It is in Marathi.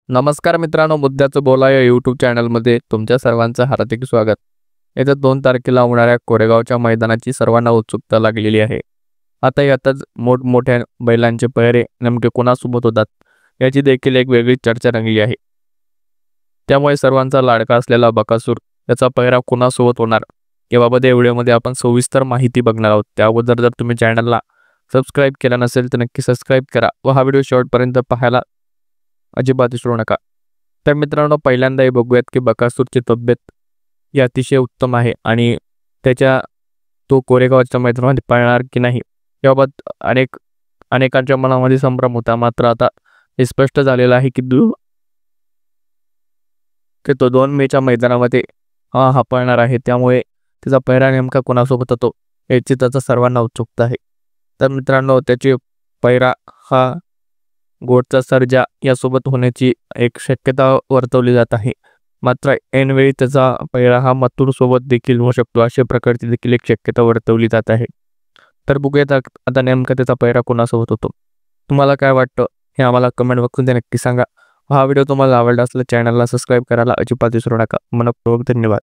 नमस्कार मित्रांनो, मुद्द्याचं बोला या यूट्यूब चॅनलमध्ये तुमच्या सर्वांचं हार्दिक स्वागत. येत्या 2 तारखेला होणाऱ्या कोरेगावच्या मैदानाची सर्वांना उत्सुकता लागलेली आहे. आता यातच मोठमोठ्या बैलांचे पहिरे नेमके कोणासोबत होतात याची देखील एक वेगळी चर्चा रंगली आहे. त्यामुळे सर्वांचा लाडका असलेला बकासूर याचा पहिरा कोणासोबत होणार याबाबत या व्हिडिओमध्ये आपण सविस्तर माहिती बघणार आहोत. त्या अगोदर जर तुम्ही चॅनलला सबस्क्राईब केला नसेल तर नक्की सबस्क्राईब करा व हा व्हिडिओ शेवटपर्यंत पाहायला अजिबात विसरू नका. तर मित्रांनो, पहिल्यांदा हे बघूयात की बकासूरची तब्येत ही अतिशय उत्तम आहे आणि तो कोरेगावच्या मैदानामध्ये पळणार की नाही याबाबत अनेकांच्या मनामध्ये संभ्रम होता. मात्र आता हे स्पष्ट झालेलं आहे की तो 2 मेच्या मैदानामध्ये हा पळणार आहे. त्यामुळे त्याचा पहिरा नेमका कोणासोबत होतो याची त्याचा सर्वांना उत्सुकता आहे. तर मित्रांनो, त्याची पहिरा हा गोडचा सर्जा यासोबत होण्याची एक शक्यता वर्तवली जात आहे. मात्र ऐनवेळी त्याचा पहिरा हा मथुरसोबत देखील होऊ शकतो अशा प्रकारची देखील एक शक्यता वर्तवली जात आहे. तर बघूयात आता नेमका त्याचा पहिरा कोणासोबत होतो. तुम्हाला काय वाटतं हे आम्हाला कमेंट बॉक्समध्ये नक्की सांगा. हा व्हिडिओ तुम्हाला आवडला असल्यास चॅनलला सबस्क्राईब करायला अजिबात विसरू नका. मनःपूर्वक धन्यवाद.